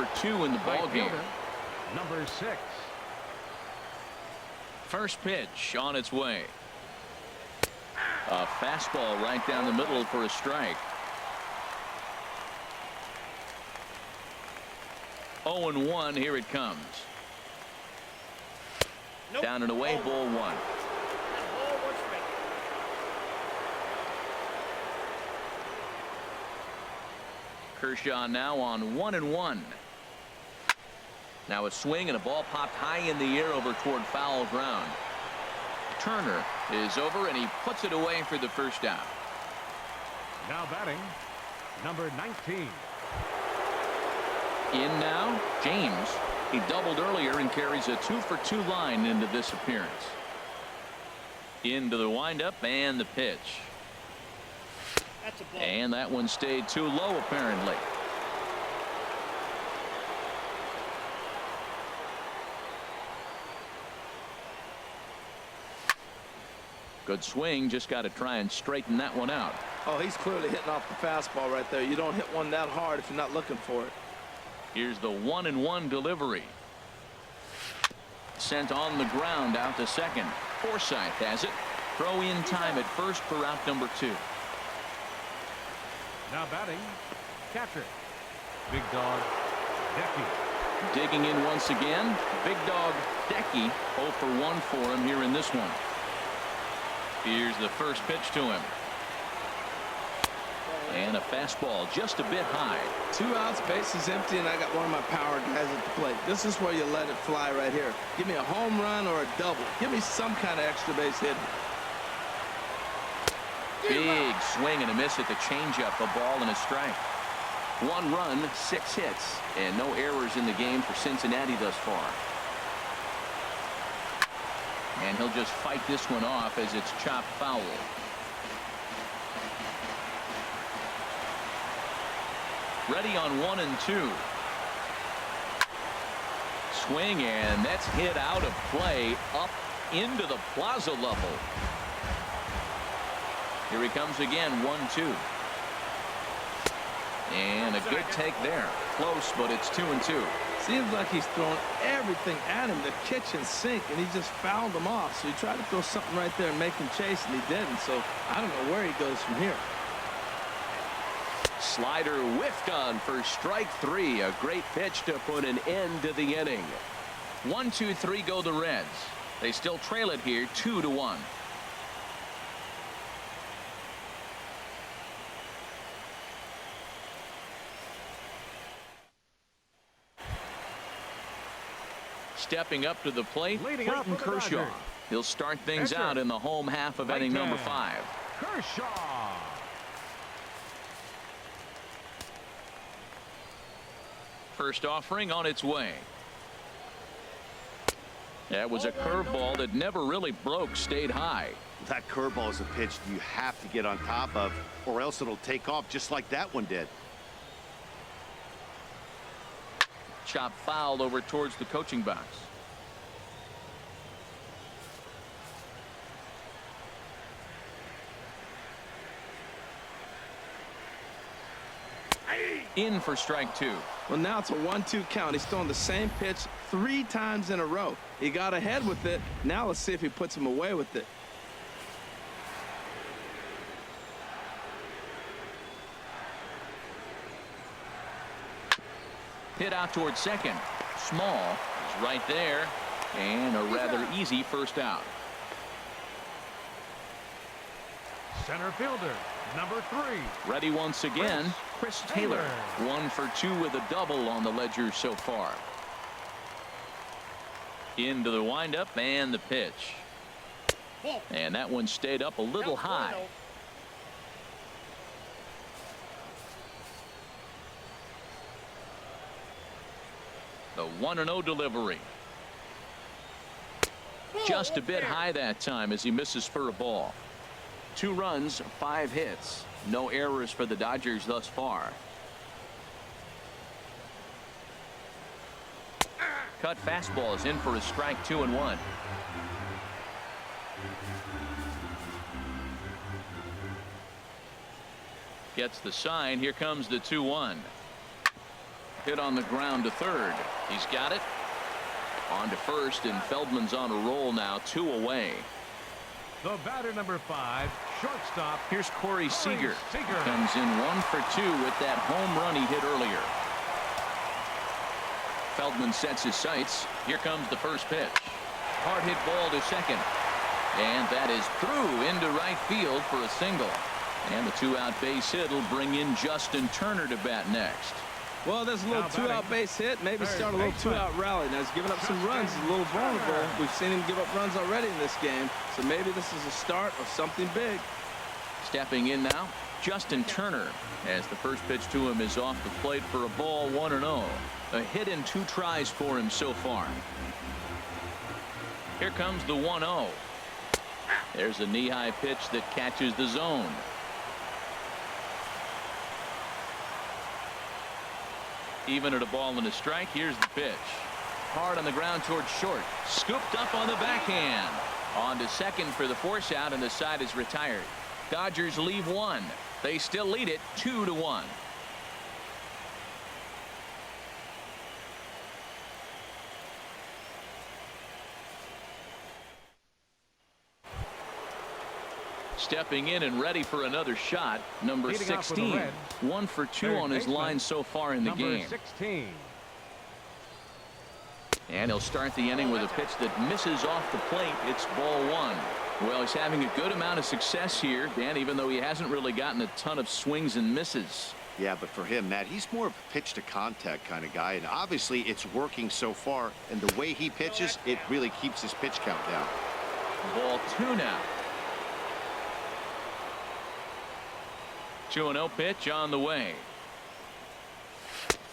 for 2 in the ball game. Number 6. First pitch on its way. A fastball right down the middle for a strike. 0-1. Here it comes. Nope. Down and away, ball 1. Kershaw now on 1-1. Now a swing and a ball popped high in the air over toward foul ground. Turner is over and he puts it away for the first out. Now batting, number 19. In now, James. He doubled earlier and carries a 2-for-2 line into this appearance. Into the windup and the pitch. That's a ball. And that one stayed too low apparently. Good swing, just got to try and straighten that one out. Oh, he's clearly hitting off the fastball right there. You don't hit one that hard if you're not looking for it. Here's the 1-1 delivery. Sent on the ground out to second. Forsythe has it. Throw in time at first for out number 2. Now batting, catcher, Big Dog Decky. Digging in once again, Big Dog Decky. 0 for 1 for him here in this one. Here's the first pitch to him. And a fastball just a bit high. 2 outs, base is empty, and I got one of my power guys at the plate. This is where you let it fly right here. Give me a home run or a double. Give me some kind of extra base hit. Big swing and a miss at the changeup. A ball and a strike. 1 run, 6 hits, and no errors in the game for Cincinnati thus far. And he'll just fight this one off as it's chopped foul. Ready on 1 and 2. Swing, and that's hit out of play up into the plaza level. Here he comes again, 1-2. And a good take there. Close, but it's 2-2. Seems like he's throwing everything at him, the kitchen sink, and he just fouled him off. So he tried to throw something right there and make him chase, and he didn't. So I don't know where he goes from here. Slider whiffed on for strike 3. A great pitch to put an end to the inning. 1-2-3 go the Reds. They still trail it here 2-1. Stepping up to the plate, Leading off Clayton for the Kershaw. Dodgers. He'll start things Pitcher. out in the home half of inning number 5. Kershaw. First offering on its way. That was a curveball that never really broke, stayed high. That curveball is a pitch you have to get on top of, or else it'll take off just like that one did. Chop fouled over towards the coaching box. In for strike 2. Well, now it's a 1-2 count. He's throwing the same pitch 3 times in a row. He got ahead with it. Now let's see if he puts him away with it. Hit out towards second. Small is right there, and a rather easy first out. Center fielder, number 3. Ready once again, Chris Taylor. 1 for 2 with a double on the ledger so far. Into the windup and the pitch. And that one stayed up a little high. The 1-0 delivery. Just a bit high that time as he misses for a ball. 2 runs, 5 hits. No errors for the Dodgers thus far. Cut fastball is in for a strike, 2-1. Gets the sign. Here comes the 2-1. Hit on the ground to third. He's got it. On to first, and Feldman's on a roll now, 2 away. The batter, number 5, shortstop. Here's Corey Seager. Seager Comes in 1 for 2 with that home run he hit earlier. Feldman sets his sights. Here comes the first pitch. Hard hit ball to second. And that is through into right field for a single. And the 2-out base hit will bring in Justin Turner to bat next. Well, there's a little 2-out base hit. Maybe start a little 2-out rally. Now, he's giving up some runs. He's a little vulnerable. We've seen him give up runs already in this game. So maybe this is a start of something big. Stepping in now, Justin Turner, as the first pitch to him is off the plate for a ball, 1-0. A hit in 2 tries for him so far. Here comes the 1-0. There's a knee-high pitch that catches the zone. Even at a ball and a strike, here's the pitch. Hard on the ground towards short. Scooped up on the backhand. On to second for the force out, and the side is retired. Dodgers leave 1. They still lead it 2-1. Stepping in and ready for another shot, number Leading off for the 16. Reds, 1 for 2 third on his baseman, line so far in the number game. 16. And he'll start the inning with a pitch that misses off the plate. It's ball 1. Well, he's having a good amount of success here, Dan, even though he hasn't really gotten a ton of swings and misses. Yeah, but for him, Matt, he's more of a pitch to contact kind of guy, and obviously it's working so far, and the way he pitches, it really keeps his pitch count down. Ball 2 now. 2-0 pitch on the way.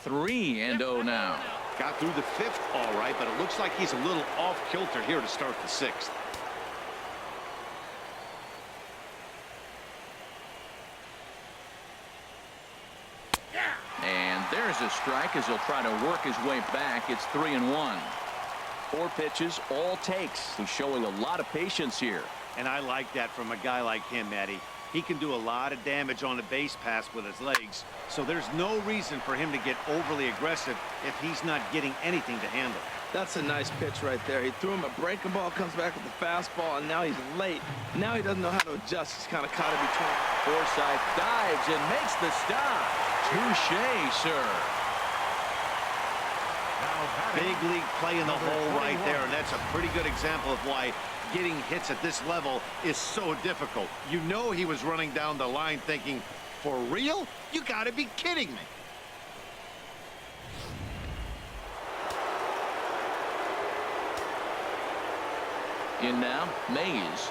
3-0 now. Got through the 5th all right, but it looks like he's a little off kilter here to start the 6th. And there's a strike as he'll try to work his way back. It's 3-1. 4 pitches, all takes. He's showing a lot of patience here. And I like that from a guy like him, Matty. He can do a lot of damage on the base pass with his legs, so there's no reason for him to get overly aggressive if he's not getting anything to handle. That's a nice pitch right there. He threw him a breaking ball, comes back with the fastball, and now he's late. Now he doesn't know how to adjust. He's kind of caught in between. Forsythe dives and makes the stop. Touche, sir. Big league play in the hole right there, and that's a pretty good example of why getting hits at this level is so difficult. You know he was running down the line thinking, for real? You gotta be kidding me. In now, Mays.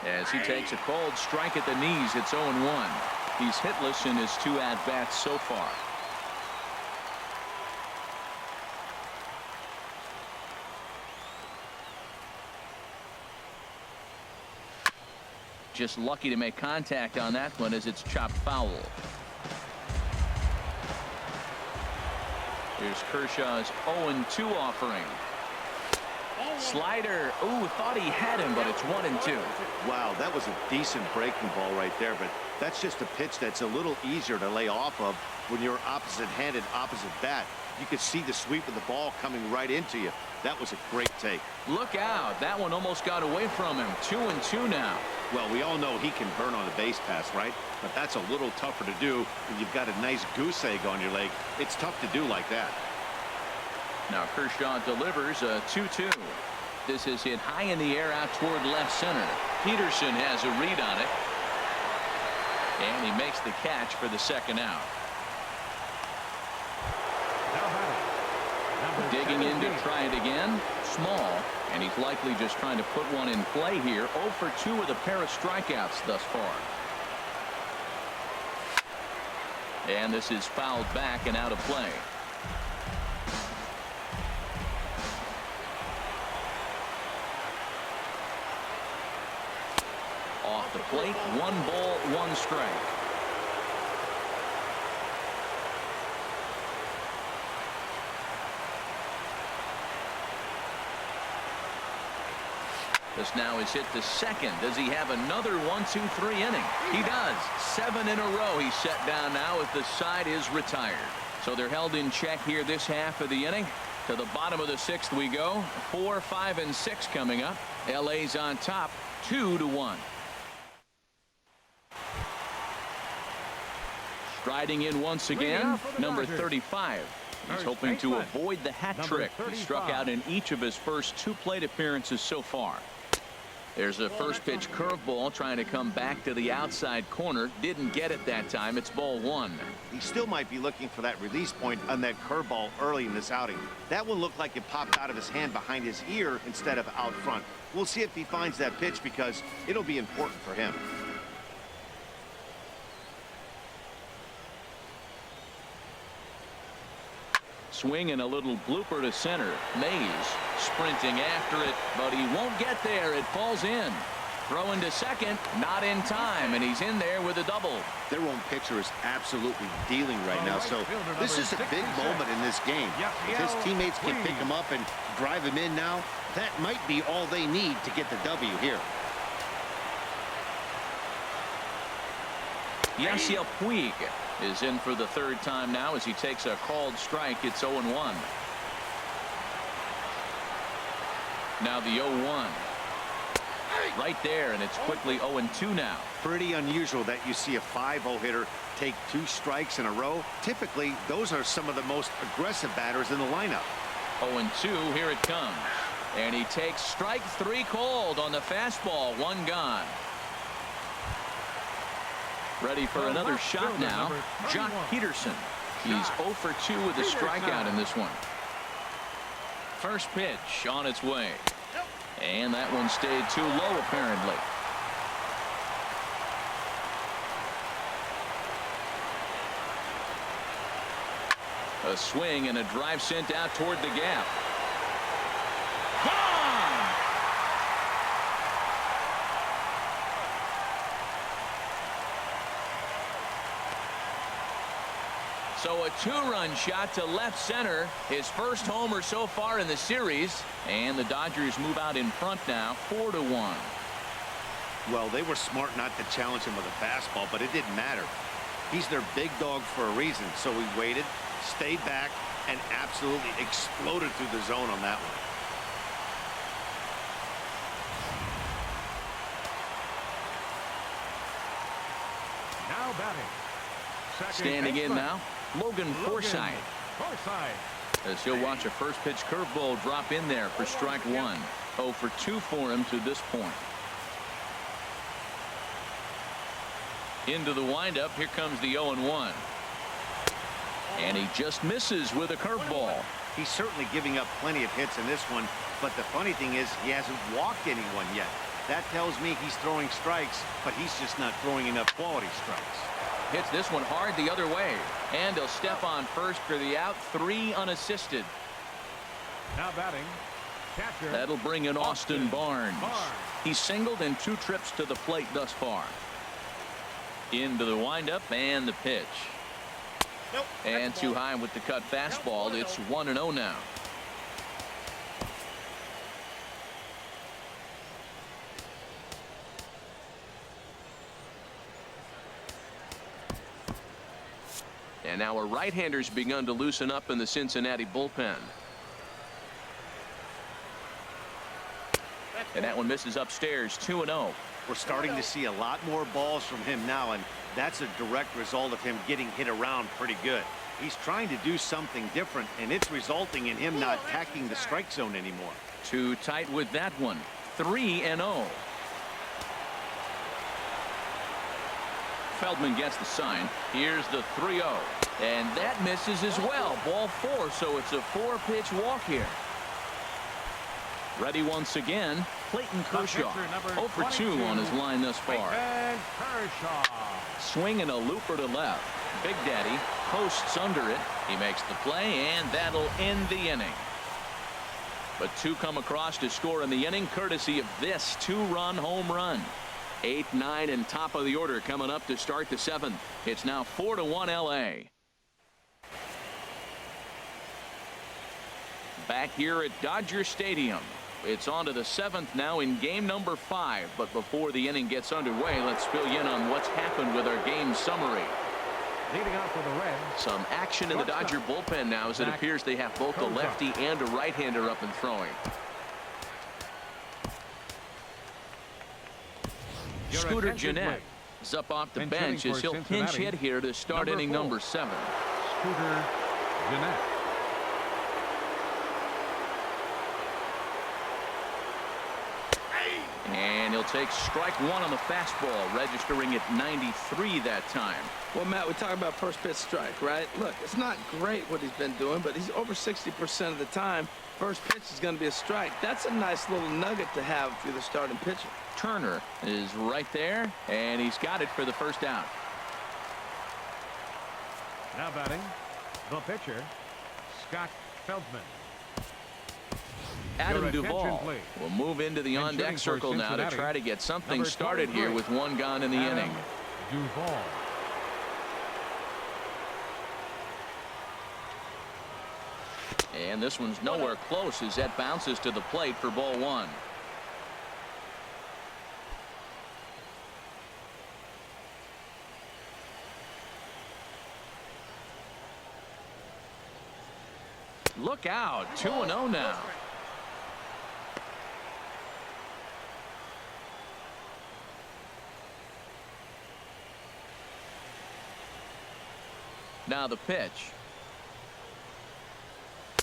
As he takes a cold strike at the knees, it's 0-1. He's hitless in his 2 at-bats so far. Just lucky to make contact on that one as it's chopped foul. Here's Kershaw's 0-2 offering. Slider. Ooh, thought he had him, but it's 1-2. Wow, that was a decent breaking ball right there, but that's just a pitch that's a little easier to lay off of when you're opposite-handed, opposite bat. You could see the sweep of the ball coming right into you. That was a great take. Look out. That one almost got away from him. 2-2 now. Well, we all know he can burn on a base pass, right? But that's a little tougher to do when you've got a nice goose egg on your leg. It's tough to do like that. Now Kershaw delivers a 2-2. This is hit high in the air out toward left center. Peterson has a read on it. And he makes the catch for the 2nd out. Digging in to try it again. Small. And he's likely just trying to put one in play here. 0 for 2 with a pair of strikeouts thus far. And this is fouled back and out of play. Off the plate, 1 ball, 1 strike. This now is hit to second. Does he have another 1-2-3 inning? He does. 7 in a row he's set down now as the side is retired. So they're held in check here this half of the inning. To the bottom of the 6th we go. 4, 5, and 6 coming up. LA's on top 2-1. Striding in once again, number 35. He's hoping to avoid the hat trick. He struck out in each of his first 2 plate appearances so far. There's a first pitch curveball trying to come back to the outside corner. Didn't get it that time. It's ball 1. He still might be looking for that release point on that curveball early in this outing. That one looked like it popped out of his hand behind his ear instead of out front. We'll see if he finds that pitch because it'll be important for him. Swing and a little blooper to center. Mays sprinting after it, but he won't get there. It falls in. Throwing to second, not in time, and he's in there with a double. Their own pitcher is absolutely dealing right now, so this is a big moment in this game. If his teammates can pick him up and drive him in now, that might be all they need to get the W here. Yasiel Puig is in for the 3rd time now as he takes a called strike. It's 0-1. Now the 0-1. Right there, and it's quickly 0-2 now. Pretty unusual that you see a 5-0 hitter take 2 strikes in a row. Typically, those are some of the most aggressive batters in the lineup. 0-2, here it comes. And he takes strike 3 called on the fastball. 1 gone. Ready for another shot now. Jock Peterson. He's 0 for 2 with a strikeout in this one. First pitch on its way. And that one stayed too low, apparently. A swing and a drive sent out toward the gap. Gone! So a 2-run shot to left center. His first homer so far in the series. And the Dodgers move out in front now, 4-1. Well, they were smart not to challenge him with a fastball, but it didn't matter. He's their big dog for a reason. So he waited, stayed back, and absolutely exploded through the zone on that one. Now batting. Standing in now, Logan Forsythe. As he'll watch a first pitch curveball drop in there for strike 1. 0 for 2 for him to this point. Into the windup. Here comes the 0-1. And he just misses with a curveball. He's certainly giving up plenty of hits in this one, but the funny thing is he hasn't walked anyone yet. That tells me he's throwing strikes, but he's just not throwing enough quality strikes. Hits this one hard the other way, and he'll step on first for the out. 3 unassisted. Now batting. Catcher. That'll bring in Austin Barnes. He's singled in 2 trips to the plate thus far. Into the windup and the pitch. Nope. And too high with the cut fastball. It's 1-0 now. And now a right-hander's begun to loosen up in the Cincinnati bullpen. And that one misses upstairs. 2-0. We're starting to see a lot more balls from him now, and that's a direct result of him getting hit around pretty good. He's trying to do something different, and it's resulting in him not attacking the strike zone anymore. Too tight with that one. 3-0. Feldman gets the sign. Here's the 3-0. And that misses as well. Ball 4, so it's a 4-pitch walk here. Ready once again, Clayton Kershaw. 0 for 2 on his line thus far. Swing and a looper to left. Big Daddy posts under it. He makes the play, and that'll end the inning. But 2 come across to score in the inning, courtesy of this 2-run home run. 8, 9, and top of the order coming up to start the 7th. It's now 4-1 LA. Back here at Dodger Stadium. It's on to the 7th now in game number 5. But before the inning gets underway, let's fill you in on what's happened with our game summary. Leading off for the Reds. Some action in the Dodger bullpen now, as it appears they have both a lefty and a right-hander up and throwing. Scooter Gennett is up off the bench as he'll pinch hit here to start inning number 7. Scooter Gennett. And he'll take strike 1 on the fastball, registering at 93 that time. Well, Matt, we talk about first pitch strike, right? Look, it's not great what he's been doing, but he's over 60% of the time. First pitch is going to be a strike. That's a nice little nugget to have for the starting pitcher. Turner is right there, and he's got it for the first out. Now batting, the pitcher, Scott Feldman. Adam Duvall will move into the on-deck circle now to try to get something started here with 1 gone in the inning. Duvall. And this one's nowhere close as that bounces to the plate for ball 1. Look out, 2-0 now. Now the pitch.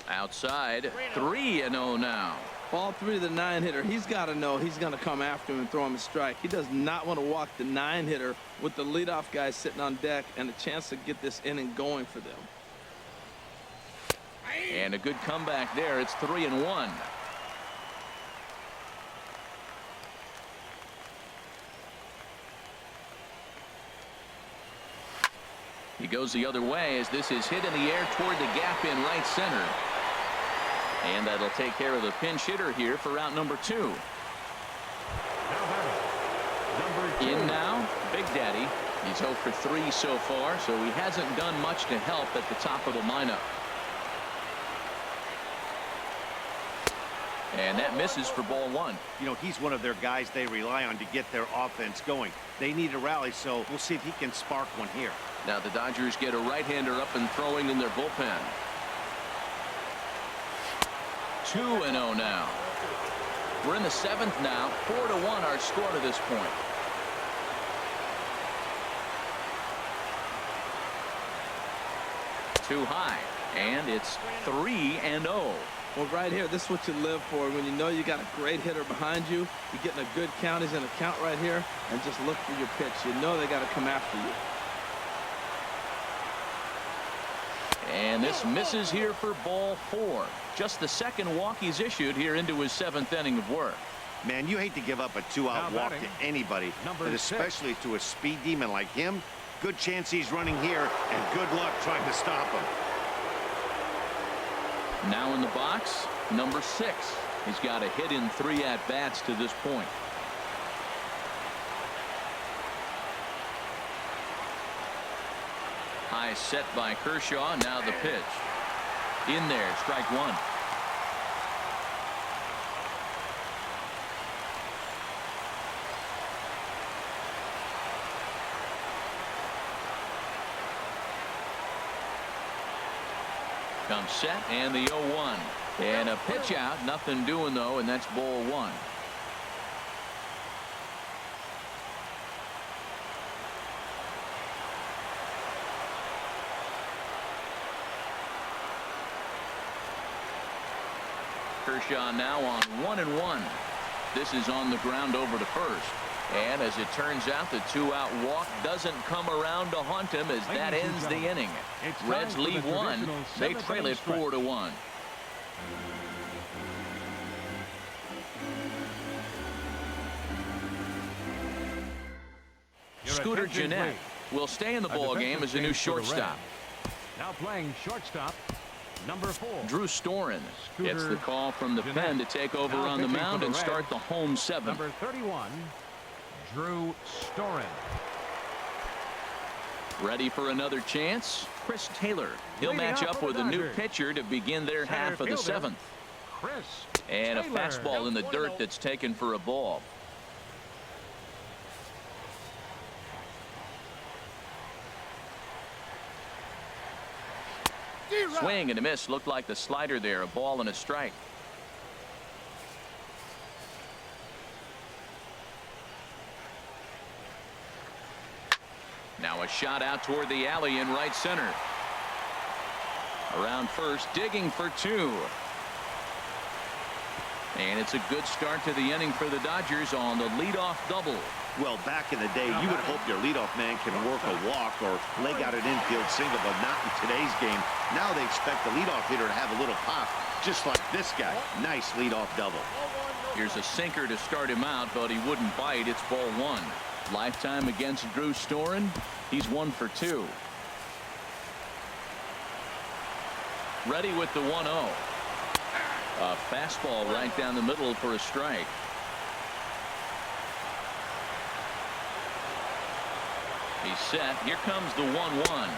Outside, 3-0 now. Ball 3 to the 9-hitter. He's got to know he's going to come after him and throw him a strike. He does not want to walk the 9-hitter with the leadoff guy sitting on deck and a chance to get this inning going for them. And a good comeback there. It's 3-1. He goes the other way as this is hit in the air toward the gap in right center. And that'll take care of the pinch hitter here for out number 2. In now, Big Daddy. He's 0 for 3 so far, so he hasn't done much to help at the top of the lineup. And that misses for ball 1. You know, he's one of their guys they rely on to get their offense going. They need a rally, so we'll see if he can spark one here. Now the Dodgers get a right-hander up and throwing in their bullpen. 2-0 now. We're in the 7th now. 4-1 our score to this point. Too high, and it's 3-0. Well, right here, this is what you live for. When you know you got a great hitter behind you, you're getting a good count. He's in a count right here, and just look for your pitch. You know they got to come after you. And this misses here for ball 4. Just the second walk he's issued here into his 7th inning of work. Man, you hate to give up a 2-out walk to anybody, but especially to a speed demon like him. Good chance he's running here, and good luck trying to stop him. Now in the box, number 6. He's got a hit in 3 at-bats to this point. High set by Kershaw. Now the pitch. In there, strike 1. Comes set and the 0-1. And a pitch out. Nothing doing though, and that's ball 1. Kershaw now on 1-1. This is on the ground over to first. And as it turns out, the 2-out walk doesn't come around to haunt him as that ends the inning. Reds lead 1. They trail it 4-1. Scooter Gennett will stay in the ball game as a new shortstop. Now playing shortstop, number 4. Drew Storen gets the call from the pen to take over on the mound and start the home 7th. Number 31, Drew Storen. Ready for another chance? Chris Taylor. He'll match up with a new pitcher to begin their half of the 7th. And a Taylor. fastball in the dirt that's taken for a ball. Swing and a miss. Looked like the slider there. A ball and a strike. Now a shot out toward the alley in right center. Around first, digging for two. And it's a good start to the inning for the Dodgers on the leadoff double. Well, back in the day, you would hope your leadoff man can work a walk or leg out an infield single, but not in today's game. Now they expect the leadoff hitter to have a little pop, just like this guy. Nice leadoff double. Here's a sinker to start him out, but he wouldn't bite. It's ball one. Lifetime against Drew Storen. He's 1 for 2. Ready with the 1-0. A fastball right down the middle for a strike. He's set. Here comes the 1-1.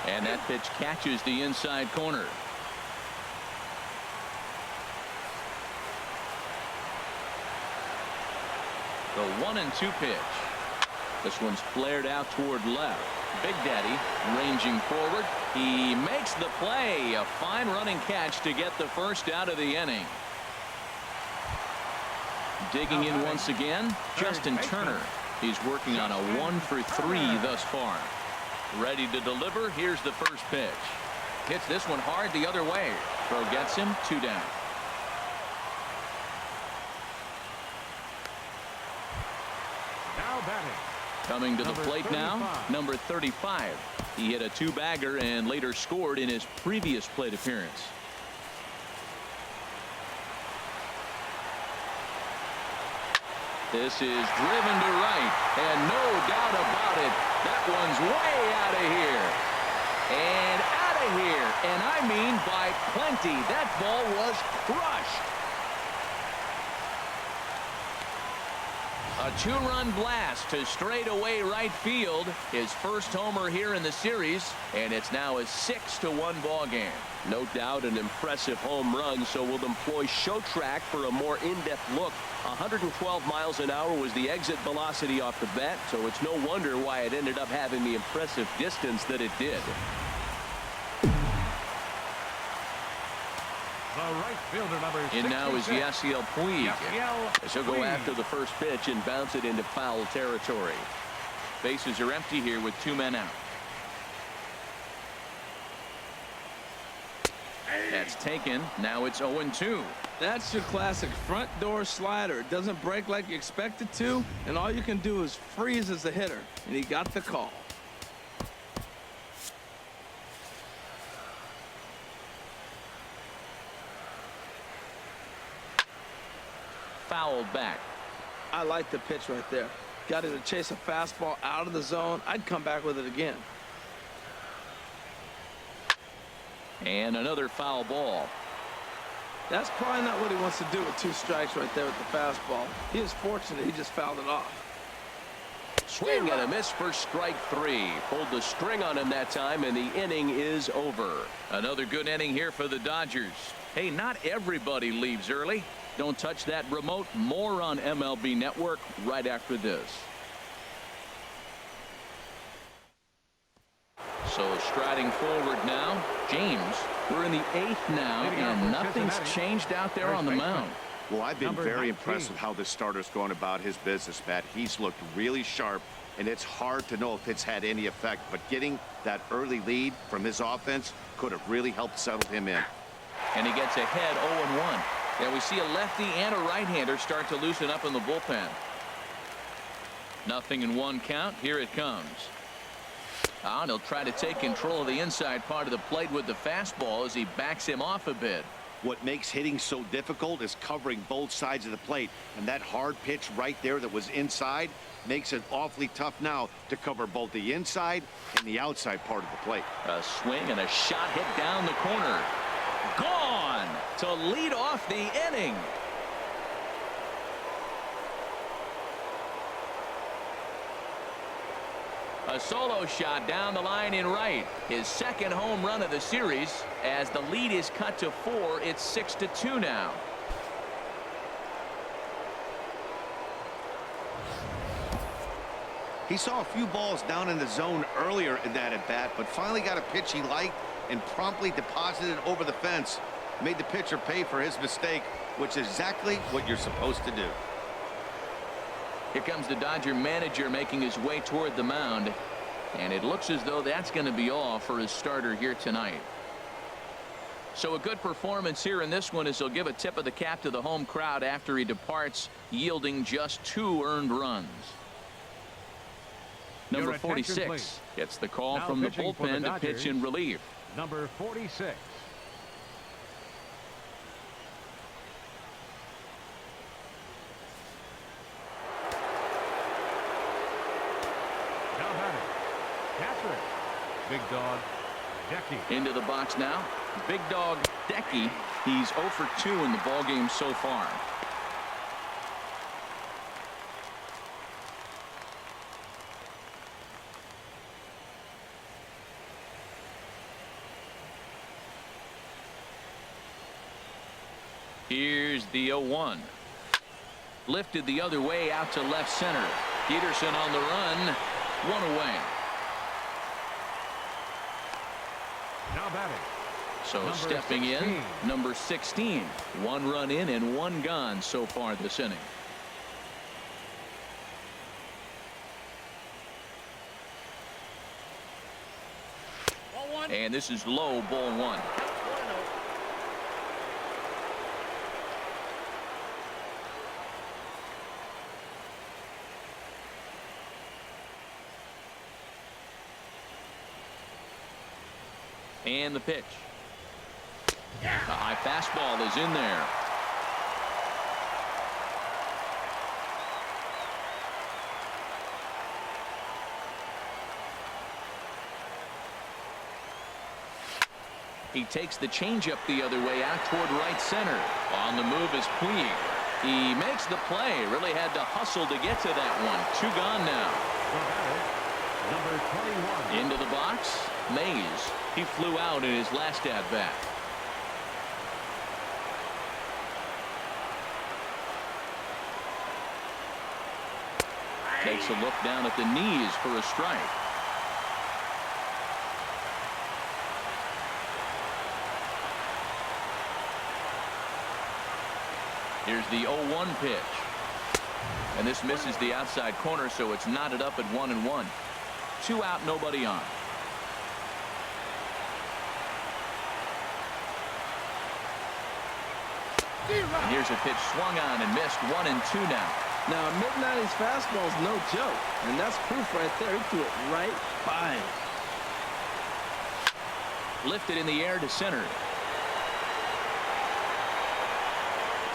And that pitch catches the inside corner. The 1-2 pitch. This one's flared out toward left. Big Daddy ranging forward. He makes the play. A fine running catch to get the first out of the inning. Digging in once again, Justin Turner. He's working on a 1 for 3 thus far. Ready to deliver. Here's the first pitch. Hits this one hard the other way. Throw gets him. 2 down. Now batting. Coming to the Number plate now, 35. number 35. He hit a 2-bagger and later scored in his previous plate appearance. This is driven to right, and no doubt about it, that one's way out of here. And out of here, and I mean by plenty. That ball was crushed. A 2-run blast to straightaway right field. His first homer here in the series, and it's now a 6-1 ball game. No doubt an impressive home run, so we'll employ show track for a more in-depth look. 112 miles an hour was the exit velocity off the bat, so it's no wonder why it ended up having the impressive distance that it did. The right fielder, number 66. And now is Yasiel Puig. Yasiel She'll go Puig. after the first pitch and bounce it into foul territory. Bases are empty here with 2 men out. That's taken. Now it's 0-2. That's your classic front door slider. It doesn't break like you expect it to, and all you can do is freeze as a hitter. And he got the call. Fouled back. I like the pitch right there. Got it to chase a fastball out of the zone. I'd come back with it again. And another foul ball. That's probably not what he wants to do with 2 strikes right there with the fastball. He is fortunate he just fouled it off. Swing and a miss for strike 3. Pulled the string on him that time, and the inning is over. Another good inning here for the Dodgers. Hey, not everybody leaves early. Don't touch that remote. More on MLB Network right after this. So striding forward now, James. We're in the 8th now, and nothing's changed out there on the mound. Well, I've been Number very 19. impressed with how this starter's going about his business, Matt. He's looked really sharp, and it's hard to know if it's had any effect, but getting that early lead from his offense could have really helped settle him in. And he gets ahead 0-1. Yeah, we see a lefty and a right-hander start to loosen up in the bullpen. Nothing in 1 count. Here it comes. And he'll try to take control of the inside part of the plate with the fastball as he backs him off a bit. What makes hitting so difficult is covering both sides of the plate, and that hard pitch right there that was inside makes it awfully tough now to cover both the inside and the outside part of the plate. A swing and a shot hit down the corner. Gone to lead off the inning. A A solo shot down the line in right. His second home run of the series. As the lead is cut to 4, it's 6-2 now. He saw a few balls down in the zone earlier in that at-bat, but finally got a pitch he liked and promptly deposited it over the fence. Made the pitcher pay for his mistake, which is exactly what you're supposed to do. Here comes the Dodger manager making his way toward the mound. And it looks as though that's going to be all for his starter here tonight. So a good performance here in this one as he'll give a tip of the cap to the home crowd after he departs, yielding just 2 earned runs. Number 46 gets the call from the bullpen to pitch in relief. Number 46. Now batting, catcher, Big Dog Decky. Into the box now. Big Dog Decky. He's 0 for 2 in the ballgame so far. Here's the 0-1. Lifted the other way out to left center. Peterson on the run. 1 away. Now batting. So number stepping 16. in, number 16. 1 run in and 1 gone so far this inning. Ball 1. And this is low, ball 1. And the pitch. A high fastball is in there. He takes the changeup the other way out toward right center. On the move is Puig. He makes the play. Really had to hustle to get to that one. 2 gone now. Number 21. Into the box. Mays. He flew out in his last at-bat. Takes a look down at the knees for a strike. Here's the 0-1 pitch. And this misses the outside corner, so it's knotted up at 1-1. 2 out, nobody on. And here's a pitch swung on and missed. 1-2 now. Now, a mid-90s fastball is no joke, and that's proof right there. He threw it right by him. Lifted in the air to center.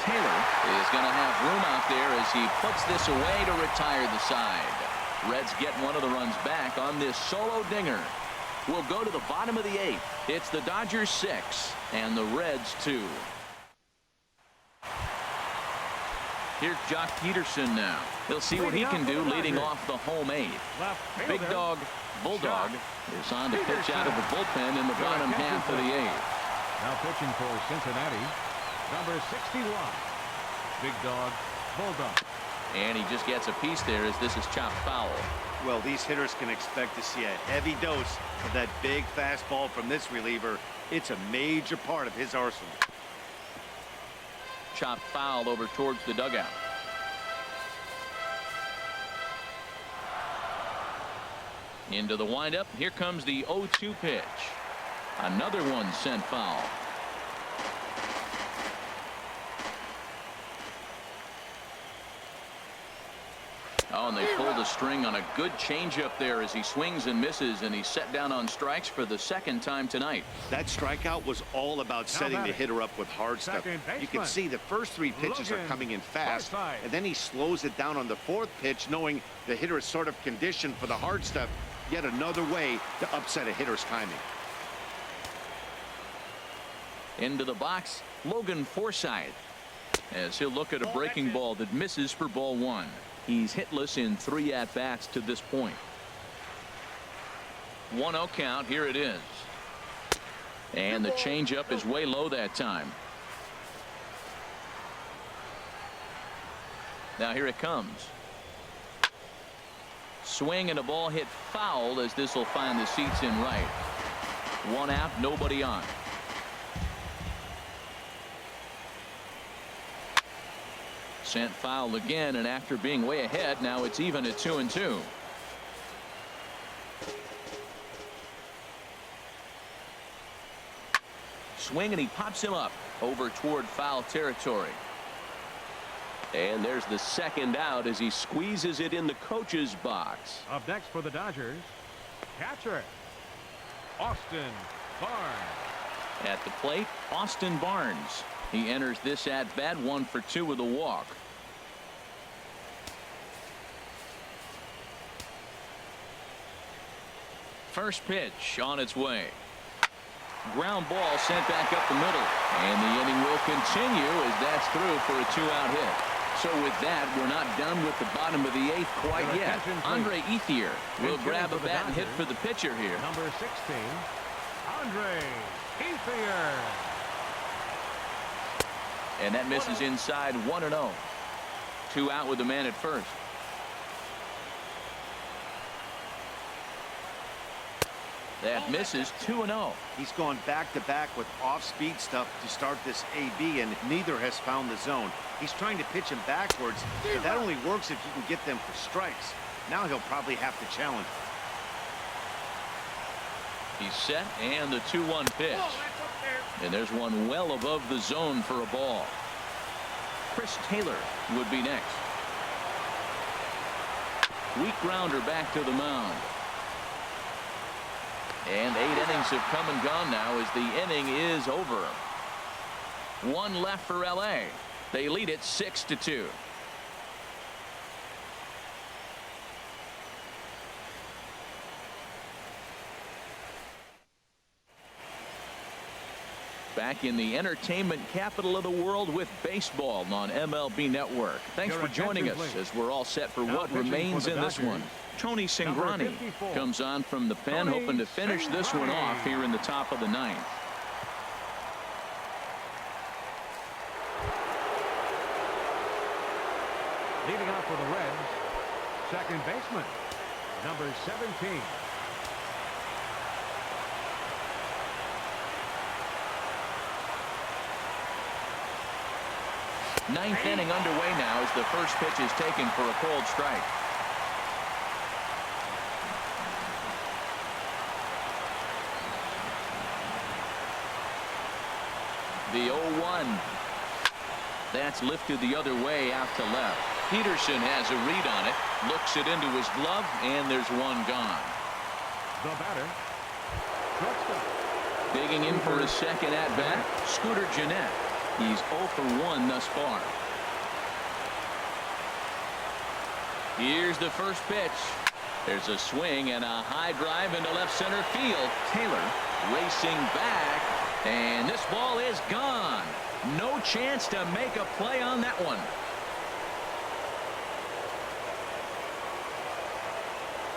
Taylor is going to have room out there as he puts this away to retire the side. Reds get one of the runs back on this solo dinger. We'll go to the bottom of the 8th. It's the Dodgers 6 and the Reds 2. Here's Jock Peterson now. He'll see what he can do leading off the home 8th. Big Dog Bulldog is on to pitch out of the bullpen in the bottom half of the 8th. Now pitching for Cincinnati, number 61, Big Dog Bulldog. And he just gets a piece there as this is chopped foul. Well, these hitters can expect to see a heavy dose of that big fastball from this reliever. It's a major part of his arsenal. Chopped foul over towards the dugout. Into the windup. Here comes the 0-2 pitch. Another one sent foul. Oh, and they pulled a string on a good changeup there as he swings and misses, and he's set down on strikes for the 2nd time tonight. That strikeout was all about setting the hitter up with hard stuff. You can see the first 3 pitches are coming in fast, and then he slows it down on the 4th pitch, knowing the hitter is sort of conditioned for the hard stuff. Yet another way to upset a hitter's timing. Into the box, Logan Forsythe, as he'll look at a breaking ball that misses for ball 1. He's hitless in 3 at-bats to this point. 1-0 count. Here it is. And the changeup is way low that time. Now here it comes. Swing and a ball hit foul as this will find the seats in right. 1 out, nobody on. Sent foul again, and after being way ahead, now it's even at 2-2. Swing and he pops him up over toward foul territory. And there's the second out as he squeezes it in the coach's box. Up next for the Dodgers, catcher, Austin Barnes. At the plate, Austin Barnes. He enters this at bat 1 for 2 with a walk. First pitch on its way. Ground ball sent back up the middle. And the inning will continue as that's through for a 2-out hit. So with that, we're not done with the bottom of the 8th quite yet. Andre Ethier will grab a bat and hit for the pitcher here. Number 16, Andre Ethier. And that misses inside 1-0. 2 out with the man at first. That misses 2-0. He's gone back-to-back with off-speed stuff to start this AB, and neither has found the zone. He's trying to pitch him backwards, but that only works if you can get them for strikes. Now he'll probably have to challenge. He's set, and the 2-1 pitch. And there's one well above the zone for a ball. Chris Taylor would be next. Weak grounder back to the mound. And 8 innings have come and gone now as the inning is over. 1 left for LA. They lead it 6-2. Back in the entertainment capital of the world with baseball on MLB Network. Thanks for joining us as we're all set for what remains in this one. Tony Cingrani comes on from the pen, hoping to finish this one off here in the top of the 9th. Leading off for the Reds, second baseman, number 17. Ninth inning underway now as the first pitch is taken for a cold strike. The 0-1. That's lifted the other way out to left. Peterson has a read on it, looks it into his glove, and there's one gone. The batter, shortstop. Digging in for his second at bat, Scooter Gennett. He's 0 for 1 thus far. Here's the first pitch. There's a swing and a high drive into left center field. Taylor racing back, and this ball is gone. No chance to make a play on that one.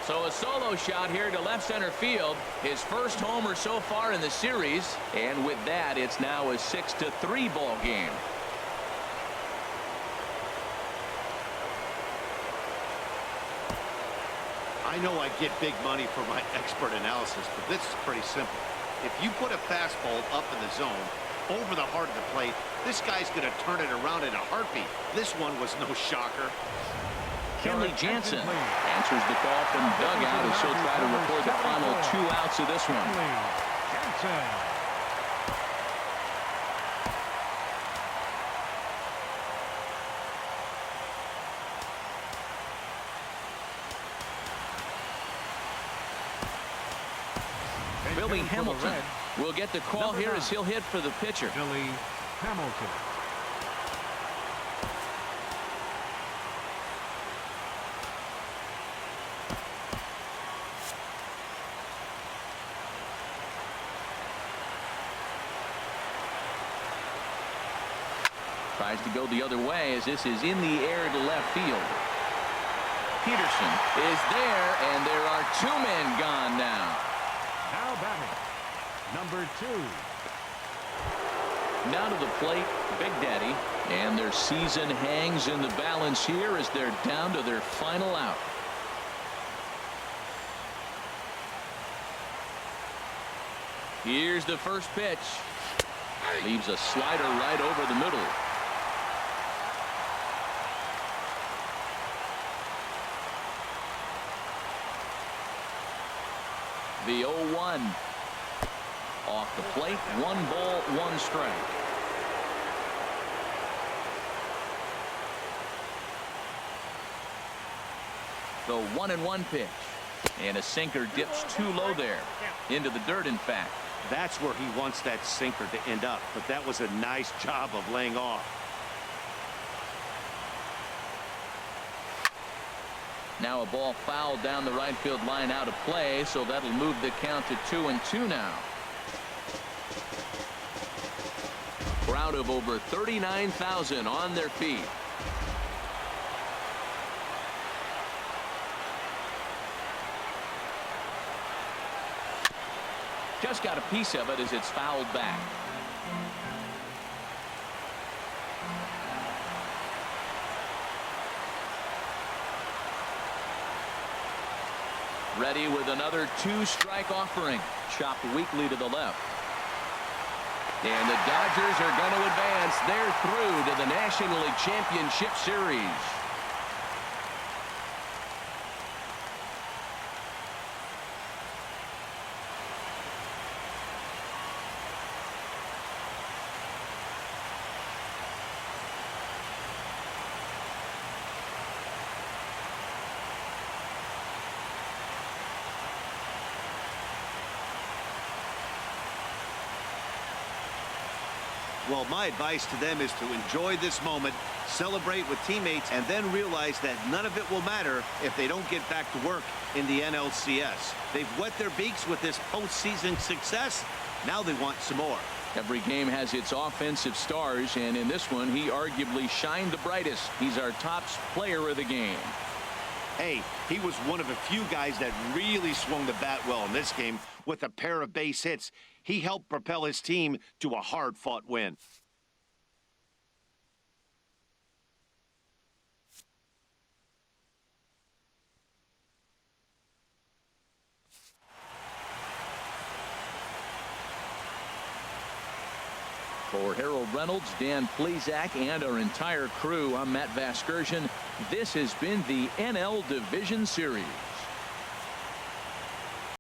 So a solo shot here to left center field. His first homer so far in the series. And with that, it's now a 6-3 ball game. I know I get big money for my expert analysis, but this is pretty simple. If you put a fastball up in the zone, over the heart of the plate, this guy's going to turn it around in a heartbeat. This one was no shocker. Kenley Jansen answers the call from dugout as he'll try to record the final 2 outs of this one. Billy Hamilton will get the call here as he'll hit for the pitcher. Billy Hamilton. Tries to go the other way as this is in the air to left field. Peterson is there, and there are 2 men gone now. Now batting, number 2. Now to the plate, Big Daddy. And their season hangs in the balance here as they're down to their final out. Here's the first pitch. Leaves a slider right over the middle. The 0-1. Off the plate, 1 ball, 1 strike. The 1-1 pitch. And a sinker dips too low there. Into the dirt, in fact. That's where he wants that sinker to end up, but that was a nice job of laying off. Now a ball fouled down the right field line out of play, so that'll move the count to 2-2 now. Crowd of over 39,000 on their feet. Just got a piece of it as it's fouled back. Ready with another 2-strike offering. Chopped weakly to the left. And the Dodgers are going to advance. They're through to the National League Championship Series. Well, my advice to them is to enjoy this moment, celebrate with teammates, and then realize that none of it will matter if they don't get back to work in the NLCS. They've wet their beaks with this postseason success. Now they want some more. Every game has its offensive stars, and in this one, he arguably shined the brightest. He's our top player of the game. Hey, he was one of a few guys that really swung the bat well in this game with a pair of base hits. He helped propel his team to a hard-fought win. For Harold Reynolds, Dan Plesac, and our entire crew, I'm Matt Vasgersian. This has been the NL Division Series.